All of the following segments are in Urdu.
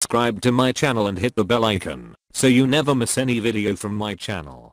subscribe to my channel and hit the bell icon so you never miss any video from my channel.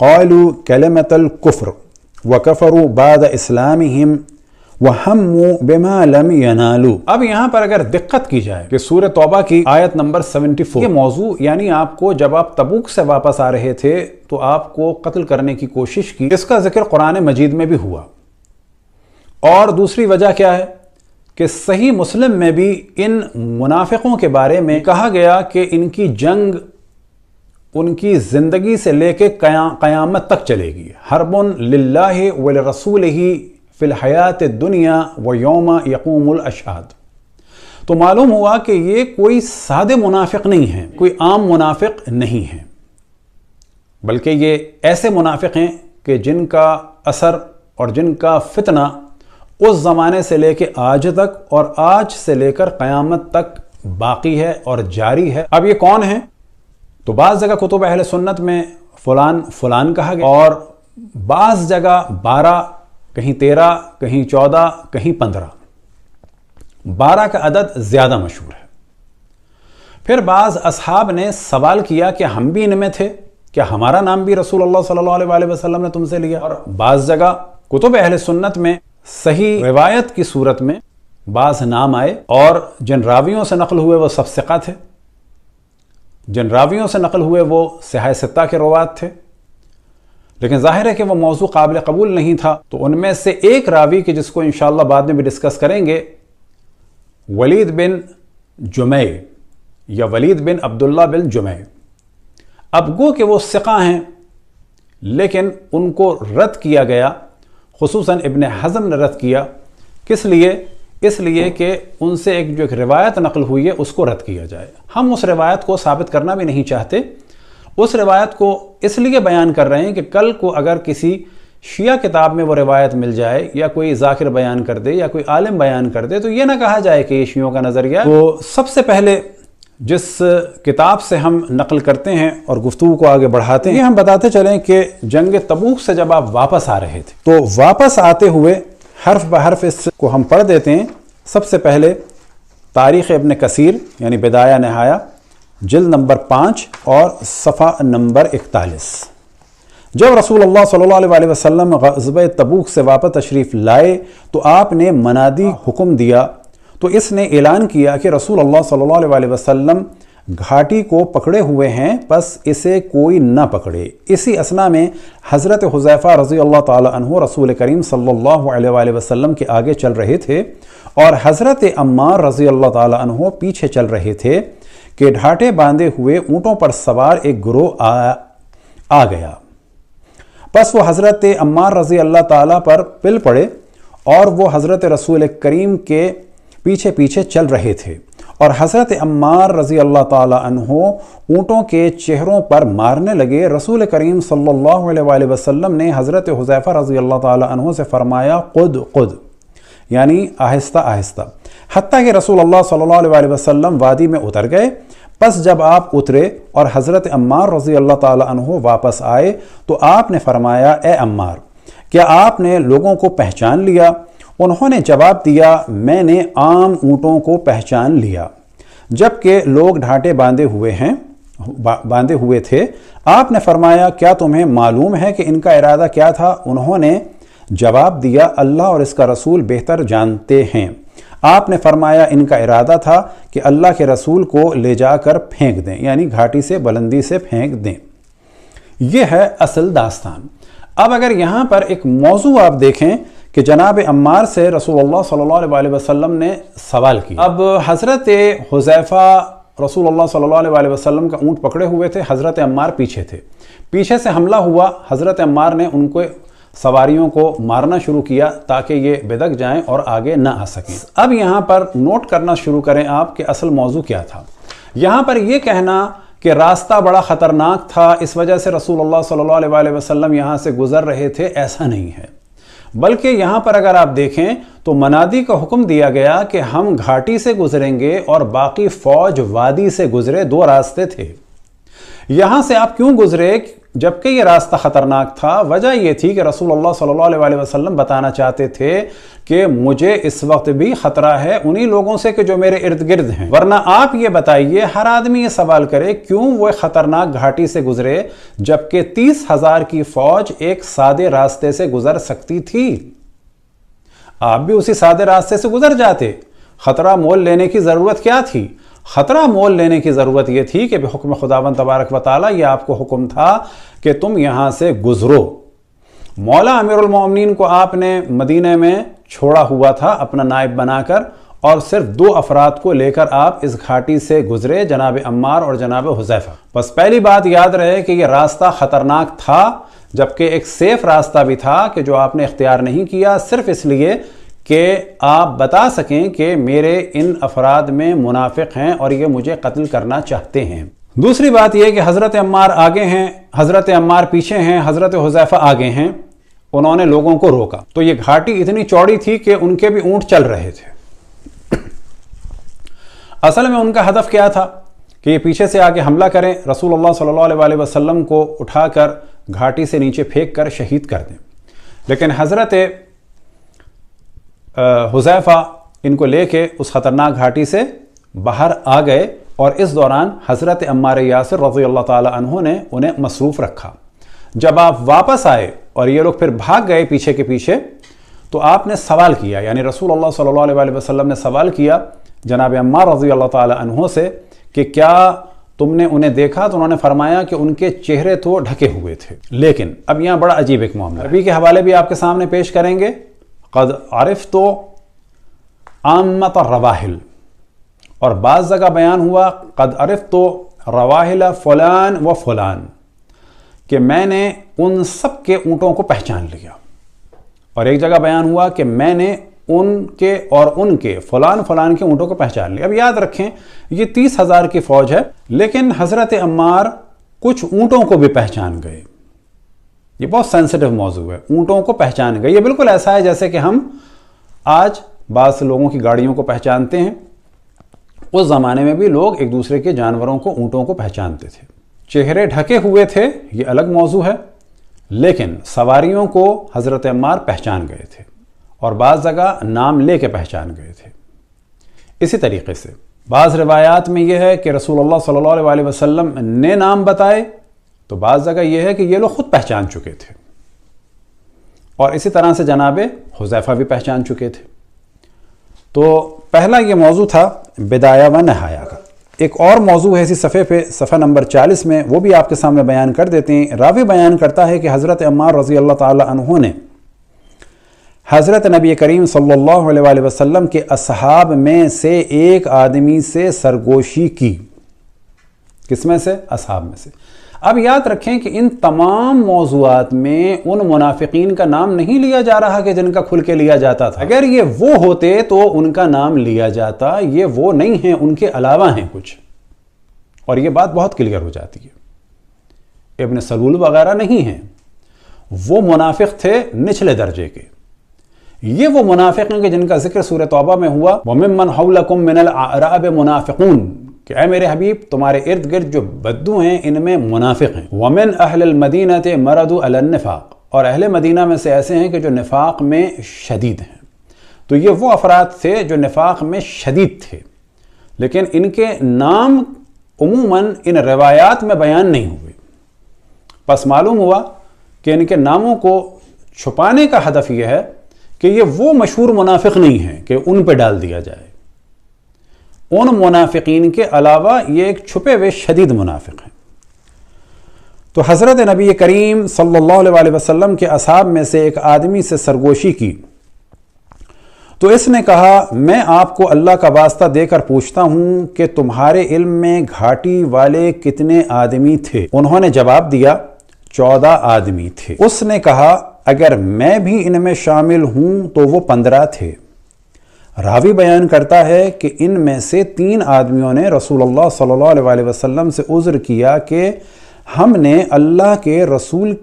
قالوا کلمۃ الکفر وکفروا بعد اسلامہم وَهَمُّوا بِمَا لَمْ يَنَالُوا۔ اب یہاں پر اگر دقت کی جائے کہ سورہ توبہ کی آیت نمبر 74، یہ موضوع یعنی آپ کو جب آپ تبوک سے واپس آ رہے تھے تو آپ کو قتل کرنے کی کوشش کی، اس کا ذکر قرآن مجید میں بھی ہوا۔ اور دوسری وجہ کیا ہے کہ صحیح مسلم میں بھی ان منافقوں کے بارے میں کہا گیا کہ ان کی جنگ ان کی زندگی سے لے کے قیامت تک چلے گی۔ حرب للہ ولرسولہ فی الحیات الدنیا و یوم یقوم الاشہاد۔ تو معلوم ہوا کہ یہ کوئی سادے منافق نہیں ہیں، کوئی عام منافق نہیں ہیں، بلکہ یہ ایسے منافق ہیں کہ جن کا اثر اور جن کا فتنہ اس زمانے سے لے کے آج تک اور آج سے لے کر قیامت تک باقی ہے اور جاری ہے۔ اب یہ کون ہیں؟ تو بعض جگہ کتب اہل سنت میں فلان فلان کہا گیا، اور بعض جگہ 12، کہیں 13، کہیں 14، کہیں 15۔ 12 کا عدد زیادہ مشہور ہے۔ پھر بعض اصحاب نے سوال کیا کہ ہم بھی ان میں تھے، کیا ہمارا نام بھی رسول اللہ صلی اللہ علیہ وسلم نے تم سے لیا؟ اور بعض جگہ کتب اہل سنت میں صحیح روایت کی صورت میں بعض نام آئے، اور جن راویوں سے نقل ہوئے وہ سب ثقہ تھے، جن راویوں سے نقل ہوئے وہ صحاح ستہ کے روات تھے، لیکن ظاہر ہے کہ وہ موضوع قابل قبول نہیں تھا۔ تو ان میں سے ایک راوی کے جس کو انشاءاللہ بعد میں بھی ڈسکس کریں گے، ولید بن جمع یا ولید بن عبداللہ بن جمع، اب گو کہ وہ ثقہ ہیں لیکن ان کو رد کیا گیا، خصوصاً ابن حزم نے رد کیا۔ کس لیے؟ اس لیے کہ ان سے ایک روایت نقل ہوئی ہے اس کو رد کیا جائے۔ ہم اس روایت کو ثابت کرنا بھی نہیں چاہتے، اس روایت کو اس لیے بیان کر رہے ہیں کہ کل کو اگر کسی شیعہ کتاب میں وہ روایت مل جائے یا کوئی ذاکر بیان کر دے یا کوئی عالم بیان کر دے تو یہ نہ کہا جائے کہ یہ شیعوں کا نظریہ۔ تو سب سے پہلے جس کتاب سے ہم نقل کرتے ہیں اور گفتگو کو آگے بڑھاتے ہیں، یہ ہم بتاتے چلیں کہ جنگ تبوک سے جب آپ واپس آ رہے تھے تو واپس آتے ہوئے حرف بحرف اس کو ہم پڑھ دیتے ہیں۔ سب سے پہلے تاریخ ابن کثیر یعنی بدایہ نہایہ، جلد نمبر 5 اور صفحہ نمبر 41۔ جب رسول اللہ صلی اللہ علیہ وسلم غزوہ تبوک سے واپس تشریف لائے تو آپ نے منادی حکم دیا، تو اس نے اعلان کیا کہ رسول اللہ صلی اللہ علیہ وسلم گھاٹی کو پکڑے ہوئے ہیں، بس اسے کوئی نہ پکڑے۔ اسی اثنا میں حضرت حذیفہ رضی اللہ تعالی عنہ رسول کریم صلی اللہ علیہ وسلم کے آگے چل رہے تھے اور حضرت عمار رضی اللہ تعالی عنہ پیچھے چل رہے تھے کہ ڈھاٹے باندھے ہوئے اونٹوں پر سوار ایک گروہ آ گیا۔ پس وہ حضرت عمار رضی اللہ تعالیٰ پر پل پڑے اور وہ حضرت رسول کریم کے پیچھے پیچھے چل رہے تھے، اور حضرت عمار رضی اللہ تعالیٰ عنہ اونٹوں کے چہروں پر مارنے لگے۔ رسول کریم صلی اللہ علیہ وسلم نے حضرت حذیفہ رضی اللہ تعالیٰ عنہ سے فرمایا قد قد، یعنی آہستہ آہستہ، حتیٰ کہ رسول اللہ صلی اللہ علیہ وسلم وادی میں اتر گئے۔ پس جب آپ اترے اور حضرت عمار رضی اللہ تعالیٰ عنہ واپس آئے تو آپ نے فرمایا اے عمار، کیا آپ نے لوگوں کو پہچان لیا؟ انہوں نے جواب دیا میں نے عام اونٹوں کو پہچان لیا، جبکہ لوگ ڈھانٹے باندھے ہوئے تھے۔ آپ نے فرمایا کیا تمہیں معلوم ہے کہ ان کا ارادہ کیا تھا؟ انہوں نے جواب دیا اللہ اور اس کا رسول بہتر جانتے ہیں۔ آپ نے فرمایا ان کا ارادہ تھا کہ اللہ کے رسول کو لے جا کر پھینک دیں، یعنی گھاٹی سے بلندی سے پھینک دیں۔ یہ ہے اصل داستان۔ اب اگر یہاں پر ایک موضوع آپ دیکھیں کہ جناب عمار سے رسول اللہ صلی اللہ علیہ وسلم نے سوال کیا۔ اب حضرت حذیفہ رسول اللہ صلی اللہ علیہ وسلم کا اونٹ پکڑے ہوئے تھے، حضرت عمار پیچھے تھے، پیچھے سے حملہ ہوا، حضرت عمار نے ان کو سواریوں کو مارنا شروع کیا تاکہ یہ بدک جائیں اور آگے نہ آ سکیں۔ اب یہاں پر نوٹ کرنا شروع کریں آپ کہ اصل موضوع کیا تھا۔ یہاں پر یہ کہنا کہ راستہ بڑا خطرناک تھا اس وجہ سے رسول اللہ صلی اللہ علیہ وسلم یہاں سے گزر رہے تھے، ایسا نہیں ہے، بلکہ یہاں پر اگر آپ دیکھیں تو منادی کا حکم دیا گیا کہ ہم گھاٹی سے گزریں گے اور باقی فوج وادی سے گزرے، دو راستے تھے۔ یہاں سے آپ کیوں گزرے؟ جبکہ یہ راستہ خطرناک تھا۔ وجہ یہ تھی کہ رسول اللہ صلی اللہ علیہ وسلم بتانا چاہتے تھے کہ مجھے اس وقت بھی خطرہ ہے انہی لوگوں سے کہ جو میرے ارد گرد ہیں، ورنہ آپ یہ بتائیے، ہر آدمی یہ سوال کرے کیوں وہ خطرناک گھاٹی سے گزرے جبکہ 30,000 کی فوج ایک سادے راستے سے گزر سکتی تھی؟ آپ بھی اسی سادے راستے سے گزر جاتے۔ خطرہ مول لینے کی ضرورت کیا تھی؟ خطرہ مول لینے کی ضرورت یہ تھی کہ بحکم خداوند تبارک و تعالیٰ یہ آپ کو حکم تھا کہ تم یہاں سے گزرو۔ مولا امیر المومنین کو آپ نے مدینہ میں چھوڑا ہوا تھا اپنا نائب بنا کر، اور صرف 2 افراد کو لے کر آپ اس گھاٹی سے گزرے، جناب عمار اور جناب حذیفہ۔ بس پہلی بات یاد رہے کہ یہ راستہ خطرناک تھا، جبکہ ایک سیف راستہ بھی تھا کہ جو آپ نے اختیار نہیں کیا، صرف اس لیے کہ آپ بتا سکیں کہ میرے ان افراد میں منافق ہیں اور یہ مجھے قتل کرنا چاہتے ہیں۔ دوسری بات یہ کہ حضرت عمار آگے ہیں، حضرت عمار پیچھے ہیں، حضرت حذیفہ آگے ہیں، انہوں نے لوگوں کو روکا۔ تو یہ گھاٹی اتنی چوڑی تھی کہ ان کے بھی اونٹ چل رہے تھے۔ اصل میں ان کا ہدف کیا تھا کہ یہ پیچھے سے آگے حملہ کریں، رسول اللہ صلی اللہ علیہ وسلم کو اٹھا کر گھاٹی سے نیچے پھینک کر شہید کر دیں۔ لیکن حضرت حذیفہ ان کو لے کے اس خطرناک گھاٹی سے باہر آ گئے، اور اس دوران حضرت عمار یاسر رضی اللہ تعالی عنہ نے انہیں مصروف رکھا۔ جب آپ واپس آئے اور یہ لوگ پھر بھاگ گئے پیچھے کے پیچھے، تو آپ نے سوال کیا، یعنی رسول اللہ صلی اللہ علیہ وسلم نے سوال کیا جناب عمار رضی اللہ تعالی عنہ سے کہ کیا تم نے انہیں دیکھا؟ تو انہوں نے فرمایا کہ ان کے چہرے تو ڈھکے ہوئے تھے۔ لیکن اب یہاں بڑا عجیب ایک معاملہ ہے، عربی کے حوالے بھی آپ کے سامنے پیش کریں گے۔ قد عرفت عامۃ الرواحل، اور بعض جگہ بیان ہوا قد عرفت رواحل فلان و فلان، کہ میں نے ان سب کے اونٹوں کو پہچان لیا۔ اور ایک جگہ بیان ہوا کہ میں نے ان کے فلان کے اونٹوں کو پہچان لیا۔ اب یاد رکھیں یہ 30,000 کی فوج ہے، لیکن حضرت عمار کچھ اونٹوں کو بھی پہچان گئے۔ یہ بہت سینسٹیو موضوع ہے، اونٹوں کو پہچان گئے۔ یہ بالکل ایسا ہے جیسے کہ ہم آج بعض لوگوں کی گاڑیوں کو پہچانتے ہیں، اس زمانے میں بھی لوگ ایک دوسرے کے جانوروں کو، اونٹوں کو پہچانتے تھے۔ چہرے ڈھکے ہوئے تھے، یہ الگ موضوع ہے، لیکن سواریوں کو حضرت عمار پہچان گئے تھے، اور بعض جگہ نام لے کے پہچان گئے تھے۔ اسی طریقے سے بعض روایات میں یہ ہے کہ رسول اللہ صلی اللہ علیہ وسلم نے نام بتائے، تو بعض جگہ یہ ہے کہ یہ لوگ خود پہچان چکے تھے، اور اسی طرح سے جناب حذیفہ بھی پہچان چکے تھے۔ تو پہلا یہ موضوع تھا بدایہ و نہایہ کا۔ ایک اور موضوع ہے اسی صفحے پہ، صفحہ نمبر 40 میں، وہ بھی آپ کے سامنے بیان کر دیتے ہیں۔ راوی بیان کرتا ہے کہ حضرت عمار رضی اللہ تعالی عنہ نے حضرت نبی کریم صلی اللہ علیہ وسلم کے اصحاب میں سے ایک آدمی سے سرگوشی کی۔ کس میں سے؟ اصحاب میں سے۔ اب یاد رکھیں کہ ان تمام موضوعات میں ان منافقین کا نام نہیں لیا جا رہا کہ جن کا کھل کے لیا جاتا تھا۔ اگر یہ وہ ہوتے تو ان کا نام لیا جاتا، یہ وہ نہیں ہیں، ان کے علاوہ ہیں کچھ، اور یہ بات بہت کلیئر ہو جاتی ہے۔ ابن سلول وغیرہ نہیں ہیں، وہ منافق تھے نچلے درجے کے۔ یہ وہ منافق ہیں کہ جن کا ذکر سورہ توبہ میں ہوا، وَمِمَّنْ حَوْلَكُمْ مِنَ الْأَعْرَابِ مُنَافِقُونَ، کہ اے میرے حبیب تمہارے ارد گرد جو بدو ہیں ان میں منافق ہیں۔ وَمِنْ أَهْلِ الْمَدِينَةِ مَرَضُوا عَلَى النِّفَاقِ، اور اہل مدینہ میں سے ایسے ہیں کہ جو نفاق میں شدید ہیں۔ تو یہ وہ افراد تھے جو نفاق میں شدید تھے، لیکن ان کے نام عموماً ان روایات میں بیان نہیں ہوئے۔ پس معلوم ہوا کہ ان کے ناموں کو چھپانے کا ہدف یہ ہے کہ یہ وہ مشہور منافق نہیں ہیں کہ ان پہ ڈال دیا جائے، ان منافقین کے علاوہ یہ ایک چھپے ہوئے شدید منافق ہیں۔ تو حضرت نبی کریم صلی اللہ علیہ وسلم کے اصحاب میں سے ایک آدمی سے سرگوشی کی، تو اس نے کہا میں آپ کو اللہ کا واسطہ دے کر پوچھتا ہوں کہ تمہارے علم میں گھاٹی والے کتنے آدمی تھے؟ انہوں نے جواب دیا 14 آدمی تھے۔ اس نے کہا اگر میں بھی ان میں شامل ہوں تو وہ 15 تھے۔ راوی بیان کرتا ہے کہ ان میں سے 3 آدمیوں نے رسول اللہ صلی اللہ علیہ وسلم سے عذر کیا کہ ہم نے اللہ کے رسول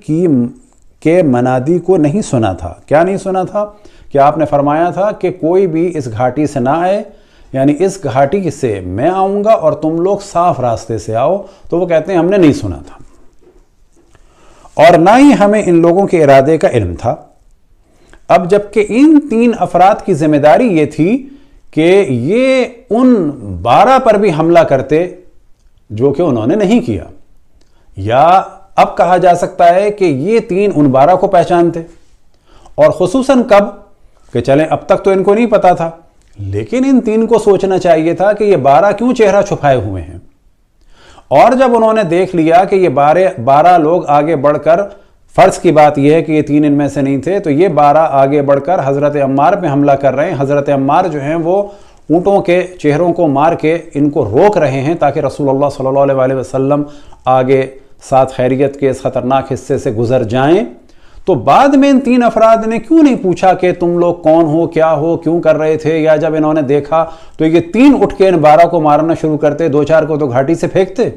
کے منادی کو نہیں سنا تھا۔ کیا نہیں سنا تھا؟ کہ آپ نے فرمایا تھا کہ کوئی بھی اس گھاٹی سے نہ آئے، یعنی اس گھاٹی سے میں آؤں گا اور تم لوگ صاف راستے سے آؤ، تو وہ کہتے ہیں ہم نے نہیں سنا تھا۔ اور نہ ہی ہمیں ان لوگوں کے ارادے کا علم تھا۔ اب جبکہ ان 3 افراد کی ذمہ داری یہ تھی کہ یہ ان 12 پر بھی حملہ کرتے جو کہ انہوں نے نہیں کیا، یا اب کہا جا سکتا ہے کہ یہ 3 ان 12 کو پہچانتے، اور خصوصاً کب کہ چلیں اب تک تو ان کو نہیں پتا تھا، لیکن ان 3 کو سوچنا چاہیے تھا کہ یہ 12 کیوں چہرہ چھپائے ہوئے ہیں۔ اور جب انہوں نے دیکھ لیا کہ یہ 12 لوگ آگے بڑھ کر، فرض کی بات یہ ہے کہ یہ 3 ان میں سے نہیں تھے، تو یہ 12 آگے بڑھ کر حضرت عمار پہ حملہ کر رہے ہیں۔ حضرت عمار جو ہیں وہ اونٹوں کے چہروں کو مار کے ان کو روک رہے ہیں تاکہ رسول اللہ صلی اللہ علیہ وسلم آگے ساتھ خیریت کے اس خطرناک حصے سے گزر جائیں، تو بعد میں ان 3 افراد نے کیوں نہیں پوچھا کہ تم لوگ کون ہو، کیا ہو، کیوں کر رہے تھے؟ یا جب انہوں نے دیکھا تو یہ 3 اٹھ کے ان 12 کو مارنا شروع کرتے، 2-4 کو تو گھاٹی سے پھینکتے۔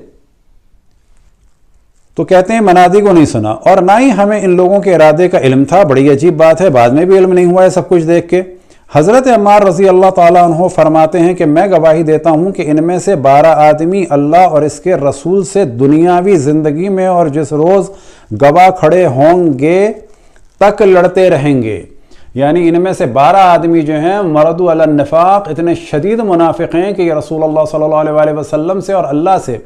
تو کہتے ہیں منادی کو نہیں سنا، اور نہ ہی ہمیں ان لوگوں کے ارادے کا علم تھا۔ بڑی عجیب بات ہے، بعد میں بھی علم نہیں ہوا ہے سب کچھ دیکھ کے۔ حضرت عمار رضی اللہ تعالیٰ عنہ فرماتے ہیں کہ میں گواہی دیتا ہوں کہ ان میں سے 12 آدمی اللہ اور اس کے رسول سے دنیاوی زندگی میں اور جس روز گواہ کھڑے ہوں گے تک لڑتے رہیں گے۔ یعنی ان میں سے 12 آدمی جو ہیں مردو علی النفاق، اتنے شدید منافق ہیں کہ یہ رسول اللہ صلی اللہ علیہ وسلم سے اور اللہ سے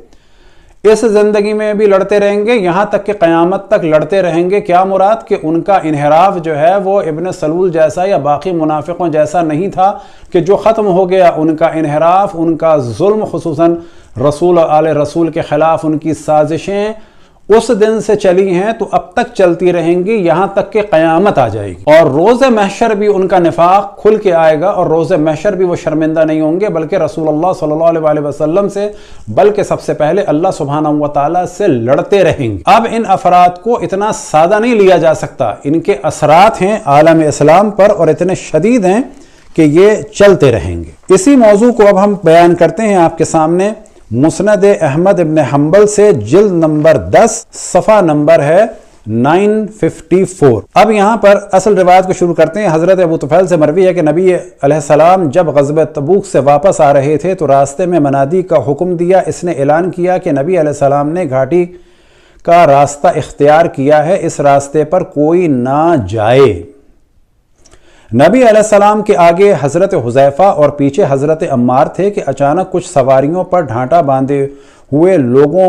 اس زندگی میں بھی لڑتے رہیں گے، یہاں تک کہ قیامت تک لڑتے رہیں گے۔ کیا مراد؟ کہ ان کا انحراف جو ہے وہ ابن سلول جیسا یا باقی منافقوں جیسا نہیں تھا کہ جو ختم ہو گیا۔ ان کا انحراف، ان کا ظلم، خصوصاً رسول اور آل رسول کے خلاف ان کی سازشیں اس دن سے چلی ہیں تو اب تک چلتی رہیں گی، یہاں تک کہ قیامت آ جائے گی۔ اور روز محشر بھی ان کا نفاق کھل کے آئے گا، اور روز محشر بھی وہ شرمندہ نہیں ہوں گے بلکہ رسول اللہ صلی اللہ علیہ وسلم سے، بلکہ سب سے پہلے اللہ سبحانہ و تعالیٰ سے لڑتے رہیں گے۔ اب ان افراد کو اتنا سادہ نہیں لیا جا سکتا، ان کے اثرات ہیں عالم اسلام پر اور اتنے شدید ہیں کہ یہ چلتے رہیں گے۔ اسی موضوع کو اب ہم بیان کرتے ہیں آپ کے سامنے مسند احمد ابن حنبل سے، جلد نمبر 10، صفحہ نمبر ہے 954۔ اب یہاں پر اصل روایت کو شروع کرتے ہیں۔ حضرت ابو طفیل سے مروی ہے کہ نبی علیہ السلام جب غزوہ تبوک سے واپس آ رہے تھے تو راستے میں منادی کا حکم دیا۔ اس نے اعلان کیا کہ نبی علیہ السلام نے گھاٹی کا راستہ اختیار کیا ہے، اس راستے پر کوئی نہ جائے۔ نبی علیہ السلام کے آگے حضرت حذیفہ اور پیچھے حضرت عمار تھے کہ اچانک کچھ سواریوں پر ڈھانٹا باندھے ہوئے لوگوں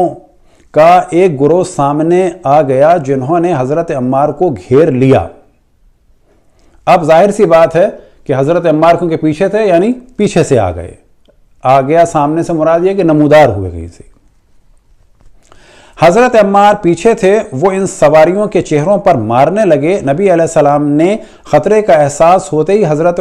کا ایک گروہ سامنے آ گیا جنہوں نے حضرت عمار کو گھیر لیا۔ اب ظاہر سی بات ہے کہ حضرت عمار کیونکہ پیچھے تھے، یعنی پیچھے سے آ گئے، آ گیا سامنے سے مراد یہ کہ نمودار ہوئے گئی سے۔ حضرت عمار پیچھے تھے، وہ ان سواریوں کے چہروں پر مارنے لگے۔ نبی علیہ السلام نے خطرے کا احساس ہوتے ہی حضرت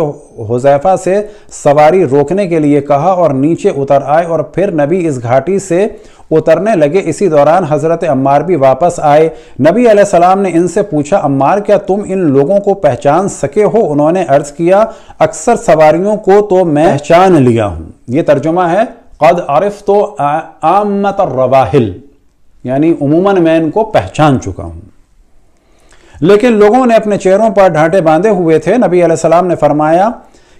حذیفہ سے سواری روکنے کے لیے کہا اور نیچے اتر آئے، اور پھر نبی اس گھاٹی سے اترنے لگے۔ اسی دوران حضرت عمار بھی واپس آئے۔ نبی علیہ السلام نے ان سے پوچھا، عمار کیا تم ان لوگوں کو پہچان سکے ہو؟ انہوں نے عرض کیا، اکثر سواریوں کو تو میں پہچان لیا ہوں۔ یہ ترجمہ ہے قد عرفت عامۃ الرواحل، یعنی عموماً میں ان کو پہچان چکا ہوں۔ لیکن لوگوں نے اپنے چہروں پر ڈھانٹے باندھے ہوئے تھے۔ نبی علیہ السلام نے فرمایا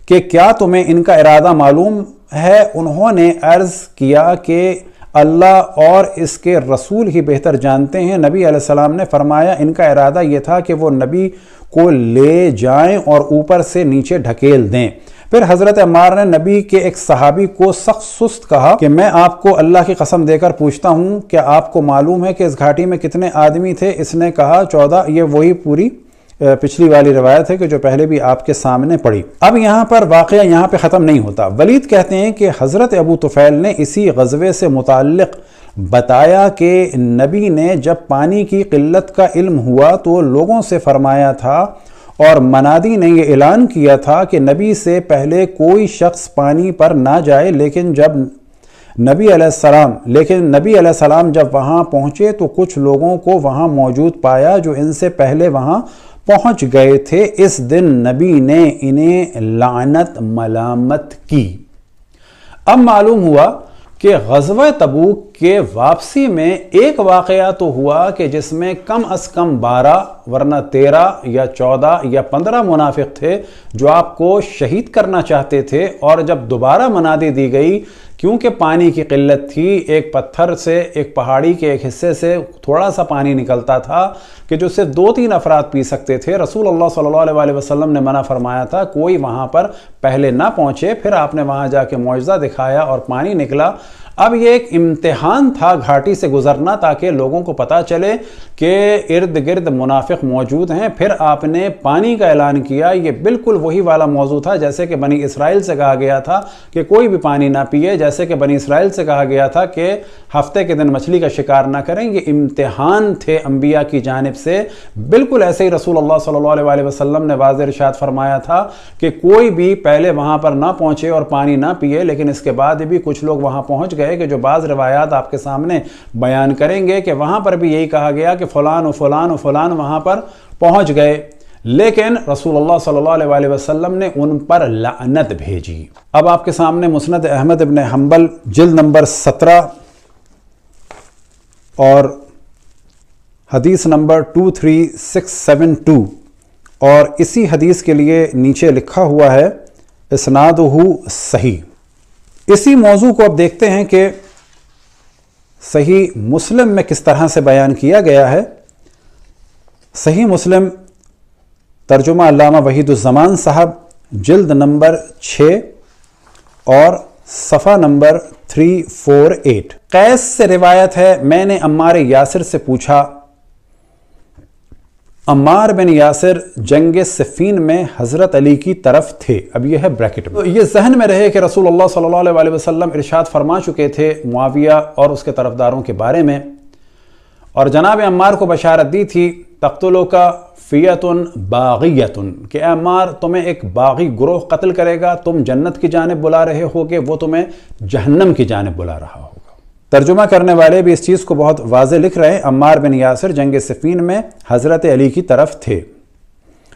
کہ کیا تمہیں ان کا ارادہ معلوم ہے؟ انہوں نے عرض کیا کہ اللہ اور اس کے رسول ہی بہتر جانتے ہیں۔ نبی علیہ السلام نے فرمایا ان کا ارادہ یہ تھا کہ وہ نبی کو لے جائیں اور اوپر سے نیچے ڈھکیل دیں۔ پھر حضرت عمار نے نبی کے ایک صحابی کو سخت سست کہا کہ میں آپ کو اللہ کی قسم دے کر پوچھتا ہوں، کیا آپ کو معلوم ہے کہ اس گھاٹی میں کتنے آدمی تھے؟ اس نے کہا 14۔ یہ وہی پوری پچھلی والی روایت ہے کہ جو پہلے بھی آپ کے سامنے پڑھی۔ اب یہاں پر واقعہ یہاں پہ ختم نہیں ہوتا۔ ولید کہتے ہیں کہ حضرت ابو طفیل نے اسی غزوے سے متعلق بتایا کہ نبی نے جب پانی کی قلت کا علم ہوا تو لوگوں سے فرمایا تھا، اور منادی نے یہ اعلان کیا تھا کہ نبی سے پہلے کوئی شخص پانی پر نہ جائے، لیکن نبی علیہ السلام جب وہاں پہنچے تو کچھ لوگوں کو وہاں موجود پایا جو ان سے پہلے وہاں پہنچ گئے تھے۔ اس دن نبی نے انہیں لعنت ملامت کی۔ اب معلوم ہوا کہ غزوہ تبوک کہ واپسی میں ایک واقعہ تو ہوا کہ جس میں کم از کم 12 ورنہ 13 یا 14 یا 15 منافق تھے جو آپ کو شہید کرنا چاہتے تھے، اور جب دوبارہ منادی دی گئی، کیونکہ پانی کی قلت تھی، ایک پتھر سے، ایک پہاڑی کے ایک حصے سے تھوڑا سا پانی نکلتا تھا کہ جو صرف 2-3 افراد پی سکتے تھے، رسول اللہ صلی اللہ علیہ وسلم نے منع فرمایا تھا کوئی وہاں پر پہلے نہ پہنچے، پھر آپ نے وہاں جا کے معجزہ دکھایا اور پانی نکلا۔ اب یہ ایک امتحان تھا گھاٹی سے گزرنا تاکہ لوگوں کو پتا چلے کہ ارد گرد منافق موجود ہیں، پھر آپ نے پانی کا اعلان کیا۔ یہ بالکل وہی والا موضوع تھا جیسے کہ بنی اسرائیل سے کہا گیا تھا کہ کوئی بھی پانی نہ پیے، جیسے کہ بنی اسرائیل سے کہا گیا تھا کہ ہفتے کے دن مچھلی کا شکار نہ کریں۔ یہ امتحان تھے انبیاء کی جانب سے، بالکل ایسے ہی رسول اللہ صلی اللہ علیہ وسلم نے واضح ارشاد فرمایا تھا کہ کوئی بھی پہلے وہاں پر نہ پہنچے اور پانی نہ پیے، لیکن اس کے بعد بھی کچھ لوگ وہاں پہنچ گئے کہ جو بعض روایات آپ کے سامنے بیان کریں گے کہ وہاں پر بھی یہی کہا گیا کہ فلان و فلان و فلان وہاں پر پہنچ گئے، لیکن رسول اللہ صلی اللہ علیہ وسلم نے ان پر لعنت بھیجی۔ اب آپ کے سامنے مسند احمد ابن حنبل جلد نمبر 17 اور حدیث نمبر 23672، اور اسی حدیث کے لیے نیچے لکھا ہوا ہے اسنادہ صحیح۔ اسی موضوع کو اب دیکھتے ہیں کہ صحیح مسلم میں کس طرح سے بیان کیا گیا ہے۔ صحیح مسلم ترجمہ علامہ وحید الزمان صاحب جلد نمبر 6 اور صفحہ نمبر 348۔ قیس سے روایت ہے، میں نے عمار یاسر سے پوچھا، عمار بن یاسر جنگ صفین میں حضرت علی کی طرف تھے۔ اب یہ ہے بریکٹ میں، یہ ذہن میں رہے کہ رسول اللہ صلی اللہ علیہ وسلم ارشاد فرما چکے تھے معاویہ اور اس کے طرفداروں کے بارے میں، اور جناب عمار کو بشارت دی تھی تقتلک فیۃ باغیۃ، کہ اے عمار تمہیں ایک باغی گروہ قتل کرے گا، تم جنت کی جانب بلا رہے ہو کہ وہ تمہیں جہنم کی جانب بلا رہا ہوگا۔ ترجمہ کرنے والے بھی اس چیز کو بہت واضح لکھ رہے ہیں، عمار بن یاسر جنگ صفین میں حضرت علی کی طرف تھے۔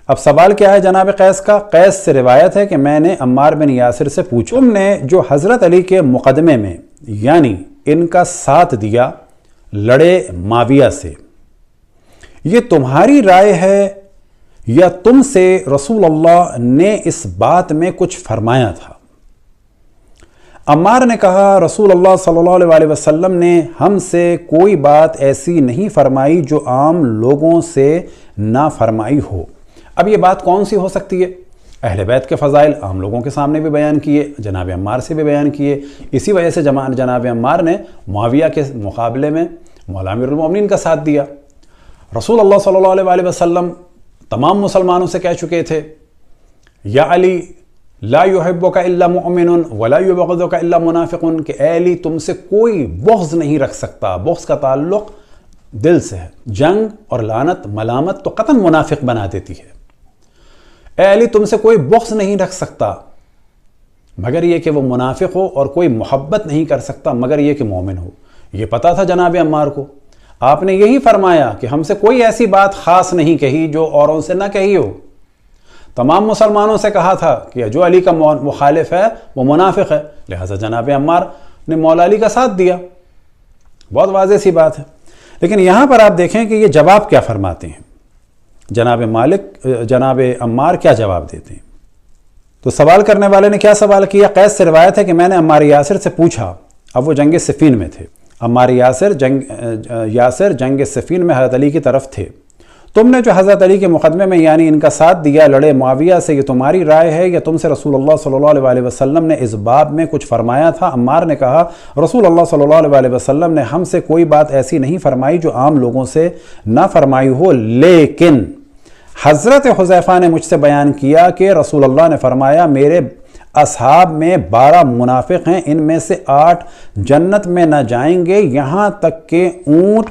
اب سوال کیا ہے جناب قیس کا؟ قیس سے روایت ہے کہ میں نے عمار بن یاسر سے پوچھا، تم نے جو حضرت علی کے مقدمے میں یعنی ان کا ساتھ دیا، لڑے معاویہ سے، یہ تمہاری رائے ہے یا تم سے رسول اللہ نے اس بات میں کچھ فرمایا تھا؟ عمار نے کہا رسول اللہ صلی اللہ علیہ وسلم نے ہم سے کوئی بات ایسی نہیں فرمائی جو عام لوگوں سے نہ فرمائی ہو۔ اب یہ بات کون سی ہو سکتی ہے؟ اہل بیت کے فضائل عام لوگوں کے سامنے بھی بیان کیے، جناب عمار سے بھی بیان کیے، اسی وجہ سے جناب عمار نے معاویہ کے مقابلے میں مولا امیر المومنین کا ساتھ دیا۔ رسول اللہ صلی اللہ علیہ وسلم تمام مسلمانوں سے کہہ چکے تھے، یا علی لا یحبک الا مؤمن ولا یبغضک الا منافق، کہ اے علی تم سے کوئی بغض نہیں رکھ سکتا، بغض کا تعلق دل سے ہے، جنگ اور لعنت ملامت تو قطعاً منافق بنا دیتی ہے۔ اے علی تم سے کوئی بغض نہیں رکھ سکتا مگر یہ کہ وہ منافق ہو، اور کوئی محبت نہیں کر سکتا مگر یہ کہ مومن ہو۔ یہ پتا تھا جناب عمار کو، آپ نے یہی فرمایا کہ ہم سے کوئی ایسی بات خاص نہیں کہی جو اوروں سے نہ کہی ہو۔ تمام مسلمانوں سے کہا تھا کہ جو علی کا مخالف ہے وہ منافق ہے، لہذا جناب عمار نے مولا علی کا ساتھ دیا۔ بہت واضح سی بات ہے، لیکن یہاں پر آپ دیکھیں کہ یہ جواب کیا فرماتے ہیں، جناب عمار کیا جواب دیتے ہیں۔ تو سوال کرنے والے نے کیا سوال کیا؟ قیس سے روایت ہے کہ میں نے عمار یاسر سے پوچھا، اب وہ جنگ صفین میں تھے، عمار یاسر جنگ صفین میں حضرت علی کی طرف تھے، تم نے جو حضرت علی کے مقدمے میں یعنی ان کا ساتھ دیا، لڑے معاویہ سے، یہ تمہاری رائے ہے یا تم سے رسول اللہ صلی اللہ علیہ وسلم نے اس باب میں کچھ فرمایا تھا؟ عمار نے کہا رسول اللہ صلی اللہ علیہ وسلم نے ہم سے کوئی بات ایسی نہیں فرمائی جو عام لوگوں سے نہ فرمائی ہو، لیکن حضرت حذیفہ نے مجھ سے بیان کیا کہ رسول اللہ نے فرمایا میرے اصحاب میں 12 منافق ہیں، ان میں سے 8 جنت میں نہ جائیں گے یہاں تک کہ اونٹ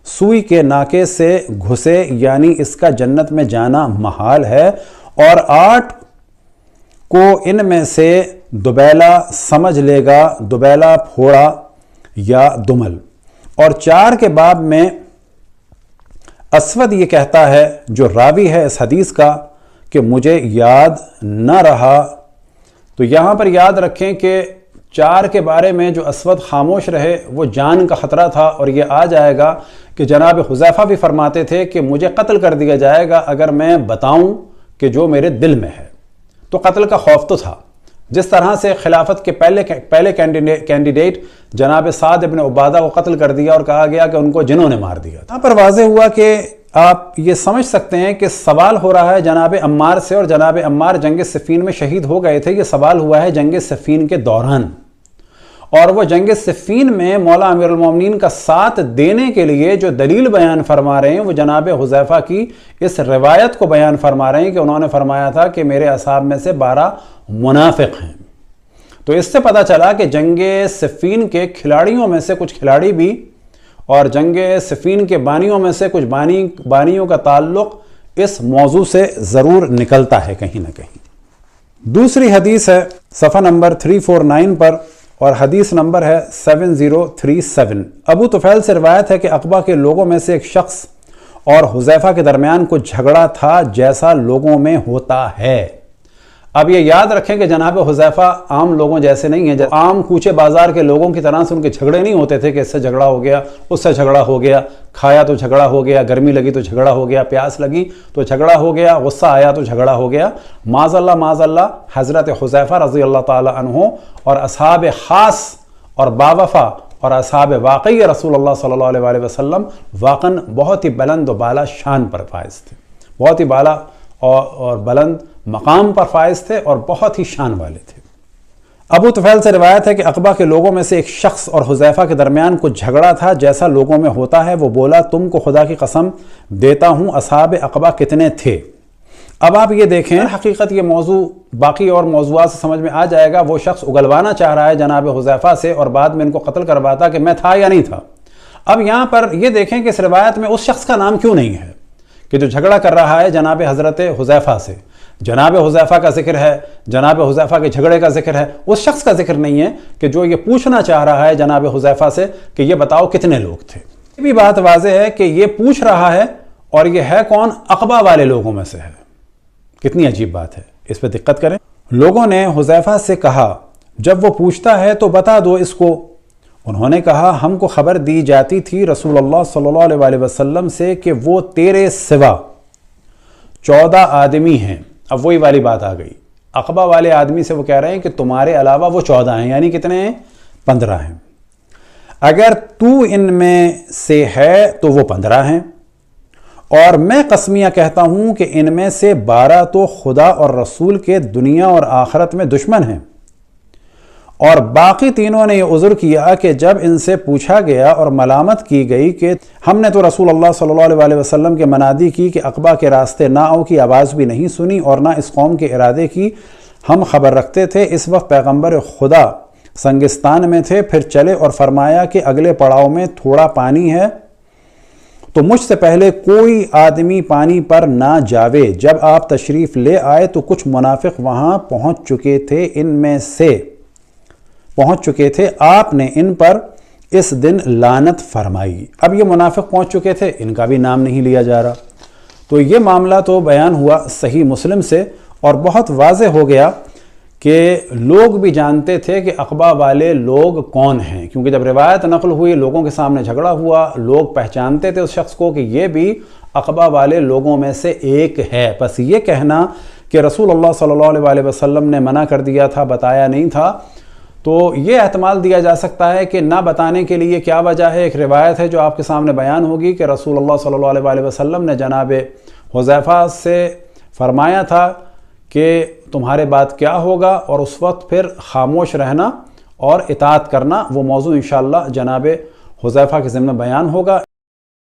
سوئی کے ناکے سے گھسے، یعنی اس کا جنت میں جانا محال ہے، اور 8 کو ان میں سے دبیلا سمجھ لے گا، دبیلا پھوڑا یا دمل، اور 4 کے باب میں اسود یہ کہتا ہے جو راوی ہے اس حدیث کا کہ مجھے یاد نہ رہا۔ تو یہاں پر یاد رکھیں کہ 4 کے بارے میں جو اسود خاموش رہے وہ جان کا خطرہ تھا، اور یہ آ جائے گا کہ جناب حذیفہ بھی فرماتے تھے کہ مجھے قتل کر دیا جائے گا اگر میں بتاؤں کہ جو میرے دل میں ہے۔ تو قتل کا خوف تو تھا، جس طرح سے خلافت کے پہلے کینڈیڈیٹ جناب سعد ابن عبادہ کو قتل کر دیا اور کہا گیا کہ ان کو جنہوں نے مار دیا۔ یہاں پر واضح ہوا کہ آپ یہ سمجھ سکتے ہیں کہ سوال ہو رہا ہے جناب عمار سے، اور جناب عمار جنگ صفین میں شہید ہو گئے تھے۔ یہ سوال ہوا ہے جنگ صفین کے دوران، اور وہ جنگ صفین میں مولا امیر المومنین کا ساتھ دینے کے لیے جو دلیل بیان فرما رہے ہیں وہ جناب حذیفہ کی اس روایت کو بیان فرما رہے ہیں کہ انہوں نے فرمایا تھا کہ میرے اصحاب میں سے 12 منافق ہیں۔ تو اس سے پتہ چلا کہ جنگ صفین کے کھلاڑیوں میں سے کچھ کھلاڑی بھی اور جنگ صفین کے بانیوں میں سے کچھ بانیوں کا تعلق اس موضوع سے ضرور نکلتا ہے کہیں نہ کہیں۔ دوسری حدیث ہے صفحہ نمبر 349 پر، اور حدیث نمبر ہے 7037۔ ابو طفیل سے روایت ہے کہ عقبہ کے لوگوں میں سے ایک شخص اور حذیفہ کے درمیان کچھ جھگڑا تھا جیسا لوگوں میں ہوتا ہے۔ اب یہ یاد رکھیں کہ جناب حذیفہ عام لوگوں جیسے نہیں ہیں، عام کوچے بازار کے لوگوں کی طرح سے ان کے جھگڑے نہیں ہوتے تھے کہ اس سے جھگڑا ہو گیا، اس سے جھگڑا ہو گیا، کھایا تو جھگڑا ہو گیا، گرمی لگی تو جھگڑا ہو گیا، پیاس لگی تو جھگڑا ہو گیا، غصہ آیا تو جھگڑا ہو گیا۔ معاذ اللہ حضرت حذیفہ رضی اللہ تعالی عنہ اور اصحاب خاص اور باوفا اور اصحاب واقعی رسول اللہ صلی اللہ علیہ وسلم واقعاً بہت ہی بلند و بالا شان پر فائز تھے، بہت ہی بالا اور بلند مقام پر فائز تھے اور بہت ہی شان والے تھے۔ ابو طفیل سے روایت ہے کہ عقبہ کے لوگوں میں سے ایک شخص اور حذیفہ کے درمیان کچھ جھگڑا تھا جیسا لوگوں میں ہوتا ہے۔ وہ بولا، تم کو خدا کی قسم دیتا ہوں اصحاب عقبہ کتنے تھے؟ اب آپ یہ دیکھیں، حقیقت یہ موضوع باقی اور موضوعات سے سمجھ میں آ جائے گا۔ وہ شخص اگلوانا چاہ رہا ہے جناب حذیفہ سے اور بعد میں ان کو قتل کرواتا کہ میں تھا یا نہیں تھا۔ اب یہاں پر یہ دیکھیں کہ اس روایت میں اس شخص کا نام کیوں نہیں ہے کہ جو جھگڑا کر رہا ہے جناب حضرت حذیفہ سے۔ جناب حذیفہ کا ذکر ہے، جناب حذیفہ کے جھگڑے کا ذکر ہے، اس شخص کا ذکر نہیں ہے کہ جو یہ پوچھنا چاہ رہا ہے جناب حذیفہ سے کہ یہ بتاؤ کتنے لوگ تھے۔ یہ بھی بات واضح ہے کہ یہ پوچھ رہا ہے اور یہ ہے کون؟ عقبہ والے لوگوں میں سے ہے۔ کتنی عجیب بات ہے، اس پہ دقت کریں۔ لوگوں نے حذیفہ سے کہا، جب وہ پوچھتا ہے تو بتا دو اس کو۔ انہوں نے کہا، ہم کو خبر دی جاتی تھی رسول اللہ صلی اللہ علیہ وسلم سے کہ وہ تیرے سوا 14 آدمی ہیں۔ اب وہی والی بات آ گئی، عقبہ والے آدمی سے وہ کہہ رہے ہیں کہ تمہارے علاوہ وہ 14 ہیں، یعنی کتنے ہیں؟ 15 ہیں۔ اگر تو ان میں سے ہے تو وہ 15 ہیں، اور میں قسمیہ کہتا ہوں کہ ان میں سے 12 تو خدا اور رسول کے دنیا اور آخرت میں دشمن ہیں، اور باقی تینوں نے یہ عذر کیا کہ جب ان سے پوچھا گیا اور ملامت کی گئی کہ ہم نے تو رسول اللہ صلی اللہ علیہ وسلم کے منادی کی کہ عقبہ کے راستے نہ آؤ کی آواز بھی نہیں سنی، اور نہ اس قوم کے ارادے کی ہم خبر رکھتے تھے۔ اس وقت پیغمبر خدا سنگستان میں تھے، پھر چلے اور فرمایا کہ اگلے پڑاؤ میں تھوڑا پانی ہے تو مجھ سے پہلے کوئی آدمی پانی پر نہ جاوے۔ جب آپ تشریف لے آئے تو کچھ منافق وہاں پہنچ چکے تھے، ان میں سے پہنچ چکے تھے، آپ نے ان پر اس دن لعنت فرمائی۔ اب یہ منافق پہنچ چکے تھے، ان کا بھی نام نہیں لیا جا رہا۔ تو یہ معاملہ تو بیان ہوا صحیح مسلم سے، اور بہت واضح ہو گیا کہ لوگ بھی جانتے تھے کہ عقبہ والے لوگ کون ہیں، کیونکہ جب روایت نقل ہوئی، لوگوں کے سامنے جھگڑا ہوا، لوگ پہچانتے تھے اس شخص کو کہ یہ بھی عقبہ والے لوگوں میں سے ایک ہے۔ بس یہ کہنا کہ رسول اللہ صلی اللہ علیہ وسلم نے منع کر دیا تھا، بتایا نہیں تھا، تو یہ احتمال دیا جا سکتا ہے کہ نہ بتانے کے لیے کیا وجہ ہے۔ ایک روایت ہے جو آپ کے سامنے بیان ہوگی کہ رسول اللہ صلی اللہ علیہ وسلم نے جناب حذیفہ سے فرمایا تھا کہ تمہارے بعد کیا ہوگا، اور اس وقت پھر خاموش رہنا اور اطاعت کرنا۔ وہ موضوع انشاءاللہ جناب حذیفہ کے ضمن بیان ہوگا۔